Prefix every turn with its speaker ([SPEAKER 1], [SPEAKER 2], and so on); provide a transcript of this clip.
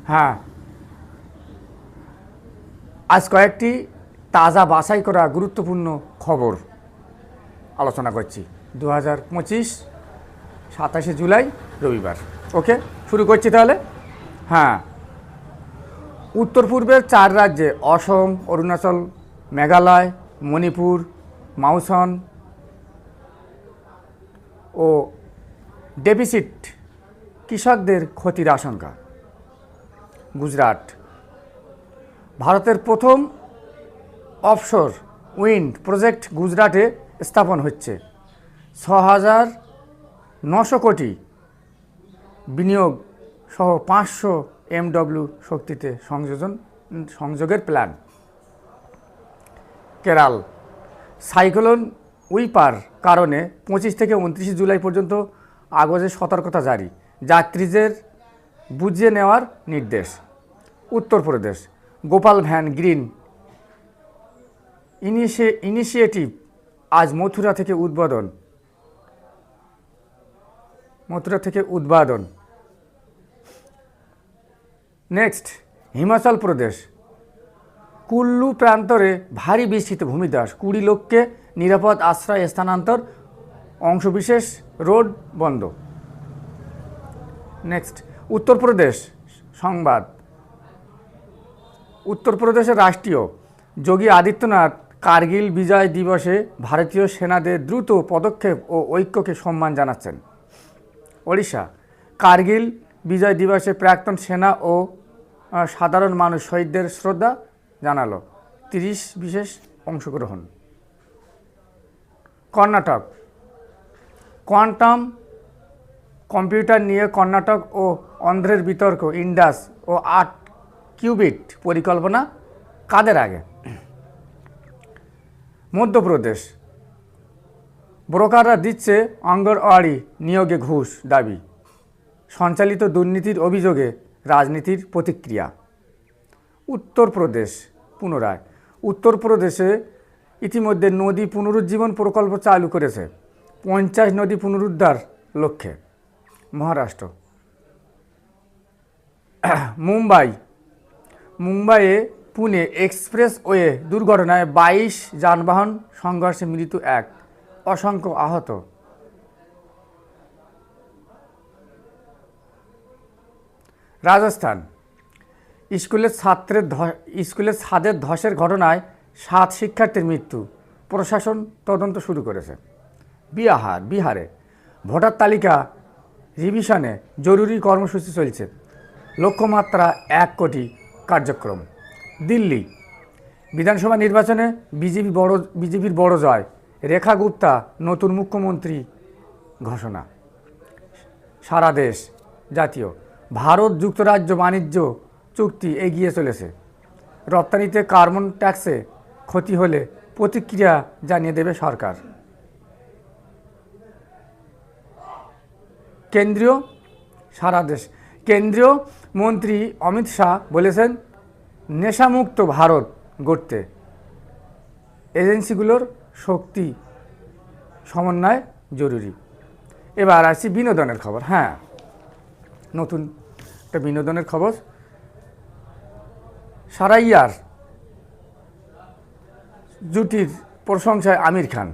[SPEAKER 1] হ্যাঁ, আজ কয়েকটি তাজা বাছাই করা গুরুত্বপূর্ণ খবর আলোচনা করছি। 2025 27শে জুলাই রবিবার। ওকে, শুরু করছি তাহলে। হ্যাঁ, উত্তর পূর্বের 4 রাজ্যে অসম, অরুণাচল, মেঘালয়, মণিপুর, মাউসন ও ডেফিসিট কৃষকদের ক্ষতির আশঙ্কা। গুজরাট, ভারতের প্রথম অফশোর উইন্ড প্রজেক্ট গুজরাটে স্থাপন হচ্ছে। 6,900 কোটি বিনিয়োগ সহ 500 MW শক্তিতে সংযোগের প্ল্যান। কেরাল, সাইক্লোন উইপার কারণে 25 থেকে 29 জুলাই পর্যন্ত আগজে সতর্কতা জারি, যাত্রীদের বুঝিয়ে নেওয়ার নির্দেশ। Uttar Pradesh, Gopal van green initiative আজ মথুরা থেকে উদ্বোধন। নেক্সট, হিমাচল প্রদেশ, কুল্লু প্রান্তরে ভারী বৃষ্টিতে ভূমিধস, 20 লোককে নিরাপদ আশ্রয় স্থানান্তর, অংশবিশেষ রোড বন্ধ। নেক্সট, উত্তরপ্রদেশ সংবাদ। উত্তরপ্রদেশের রাষ্ট্রীয় যোগী আদিত্যনাথ কার্গিল বিজয় দিবসে ভারতীয় সেনাদের দ্রুত পদক্ষেপ ও ঐক্যকে সম্মান জানাচ্ছেন। ওড়িশা, কার্গিল বিজয় দিবসে প্রাক্তন সেনা ও সাধারণ মানুষ শহীদদের শ্রদ্ধা জানালো, 30 বিশেষ অংশগ্রহণ। কর্ণাটক, কোয়ান্টাম কম্পিউটার নিয়ে কর্ণাটক ও অন্ধ্রের বিতর্ক, ইন্ডাস ও 8 কিউবিট পরিকল্পনা কাদের আগে। মধ্যপ্রদেশ, ব্রোকাররা দিচ্ছে অঙ্গনওয়াড়ি নিয়োগে ঘুষ দাবি, সঞ্চালিত দুর্নীতির অভিযোগে রাজনীতির প্রতিক্রিয়া। উত্তরপ্রদেশ, পুনরায় উত্তরপ্রদেশে ইতিমধ্যে নদী পুনরুজ্জীবন প্রকল্প চালু করেছে, 50 নদী পুনরুদ্ধার লক্ষ্যে। মহারাষ্ট্র, মুম্বাইয়ে পুনে এক্সপ্রেসওয়ে দুর্ঘটনায় 22 যানবাহন সংঘর্ষে মৃত্যু 1, অসংখ্য আহত। রাজস্থান, স্কুলের ছাদের ধসের ঘটনায় 7 শিক্ষার্থীর মৃত্যু, প্রশাসন তদন্ত শুরু করেছে। বিহারে ভোটার তালিকা রিভিশনে জরুরি কর্মসূচি চলছে, লক্ষ্যমাত্রা 1 কোটি কার্যক্রম। দিল্লি, বিধানসভা নির্বাচনে বিজেপির বড় জয়, রেখা গুপ্তা নতুন মুখ্যমন্ত্রী ঘোষণা। সারা দেশ জাতীয়, ভারত যুক্তরাজ্য বাণিজ্য চুক্তি এগিয়ে চলেছে, রপ্তানিতে কার্বন ট্যাক্সে ক্ষতি হলে প্রতিক্রিয়া জানিয়ে দেবে সরকার। কেন্দ্রীয় মন্ত্রী অমিত শাহ বলেছেন, নেশামুক্ত ভারত গড়তে এজেন্সিগুলোর শক্তি সমন্বয় জরুরি। এবার আসছি বিনোদনের খবর। হ্যাঁ, নতুন একটা বিনোদনের খবর। সারাইয়ার জুটির প্রশংসায় আমির খান।